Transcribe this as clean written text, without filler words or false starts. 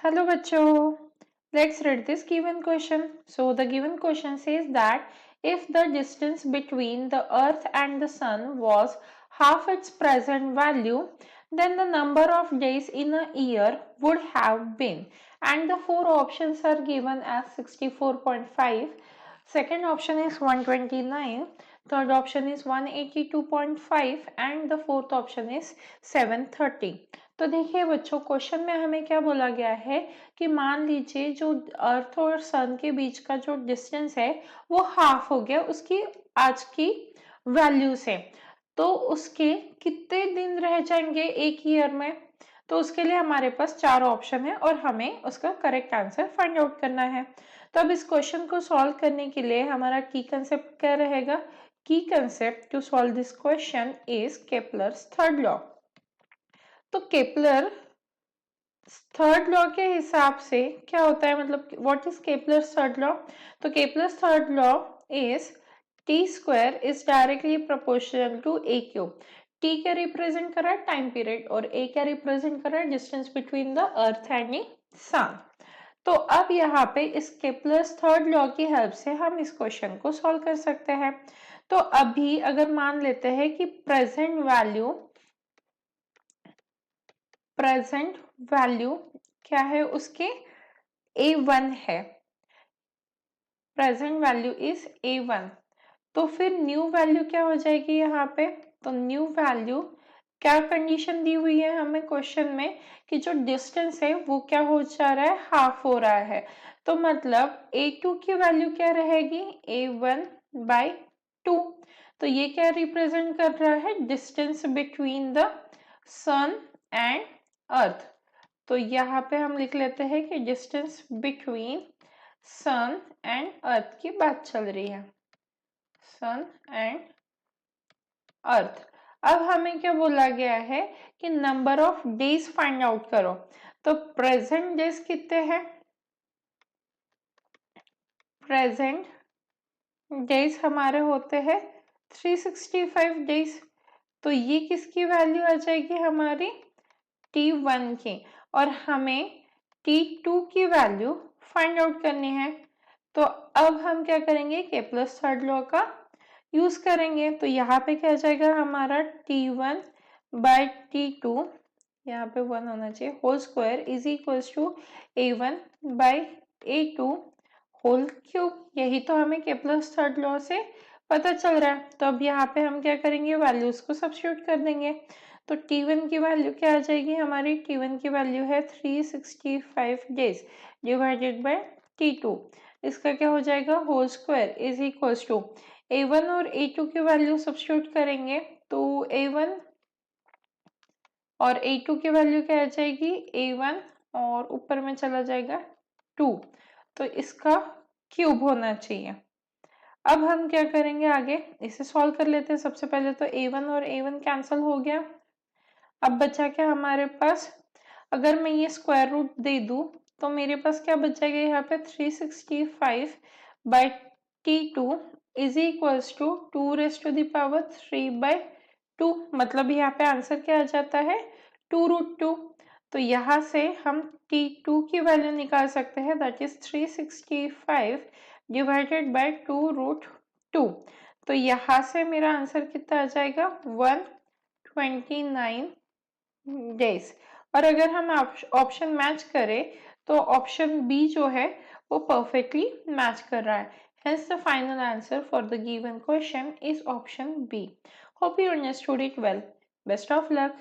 Hello bachcho. Let's read this given question. So the given question says that if the distance between the earth and the sun was half its present value, then the number of days in a year would have been. And the four options are given as 64.5. Second option is 129. Third option is 182.5 and the fourth option is 730. तो देखिए बच्चों, question में हमें क्या बोला गया है कि मान लीजिए जो अर्थ और सन के बीच का जो डिस्टेंस है वो हाफ हो गया उसकी आज की वैल्यू से, तो उसके कितने दिन रह जाएंगे एक ईयर में। तो उसके लिए हमारे पास चार ऑप्शन है और हमें उसका करेक्ट आंसर फाइंड आउट करना है। तो अब इस क्वेश्चन को सॉल्व करने के लिए हमारा की कंसेप्ट क्या रहेगा। Key concept to solve this question is Kepler's third law. तो केपलर थर्ड लॉ के हिसाब से क्या होता है, मतलब what is Kepler's third law. तो Kepler's third law is T square is directly proportional to a cube. T क्या रिप्रेजेंट कर रहा है, टाइम पीरियड, और ए क्या रिप्रेजेंट कर रहा है, distance between the earth and the sun. तो अब यहाँ पे इस केपलर्स थर्ड लॉ की हेल्प से हम इस क्वेश्चन को सॉल्व कर सकते हैं। तो अभी अगर मान लेते हैं कि प्रेजेंट वैल्यू क्या है उसके, a1 है, प्रेजेंट वैल्यू इज a1। तो फिर न्यू वैल्यू क्या हो जाएगी यहाँ पे। तो न्यू वैल्यू क्या कंडीशन दी हुई है हमें क्वेश्चन में कि जो डिस्टेंस है वो क्या हो जा रहा है, हाफ हो रहा है। तो मतलब a2 की वैल्यू क्या रहेगी, a1 बाई 2। तो ये क्या रिप्रेजेंट कर रहा है, distance between the sun and earth. तो यहाँ पे हम लिख लेते हैं कि distance between sun and earth की बात चल रही है, सन एंड अर्थ। अब हमें क्या बोला गया है कि number of days find out करो। तो प्रेजेंट डेज कितने हैं, प्रेजेंट डेज हमारे होते हैं 365 डेज। तो ये किसकी वैल्यू आ जाएगी, हमारी T1 की, और हमें T2 की वैल्यू फाइंड आउट करनी है। तो अब हम क्या करेंगे, केपलर्स थर्ड लॉ का यूज करेंगे। तो यहाँ पे क्या आ जाएगा हमारा T1 बाई T2, यहाँ पे 1 होना चाहिए, whole square is equals to A1 by A2 whole cube. यही तो हमें केपलर्स थर्ड लॉ से पता चल रहा है। तो अब यहाँ पे हम क्या करेंगे, वैल्यूज को सब्स्टिट्यूट कर देंगे। तो T1 की वैल्यू क्या आ जाएगी, हमारी T1 की वैल्यू है 365 डेज डिवाइडेड बाय T2। इसका क्या हो जाएगा, whole square is equals to A1 और A2 की वैल्यू सब्स्टिट्यूट करेंगे। तो A1 और A2 की वैल्यू क्या आ जाएगी, A1 और ऊपर में चला जाएगा 2। तो इसका क्यूब होना चाहिए। अब हम क्या करेंगे आगे, इसे सॉल्व कर लेते हैं। सबसे पहले तो A1 और A1 कैंसिल हो गया। अब बचा क्या हमारे पास, अगर मैं ये स्क्वायर रूट दे दूं तो मेरे पास क्या बच जाएगा यहाँ पे 365 by T2 is equals to 2 raise to the power 3 by 2। मतलब यहाँ पे आंसर क्या आ जाता है, 2√2। तो यहाँ से हम T2 की वैल्यू निकाल सकते हैं, दैट इज 365 डिवाइडेड बाई 2√2। तो यहाँ से मेरा आंसर कितना आ जाएगा, 129 डेज। और अगर हम ऑप्शन मैच करें तो ऑप्शन बी जो है वो परफेक्टली मैच कर रहा है। Hence the final answer for the given question is option B. Hope you understood it well. Best of luck.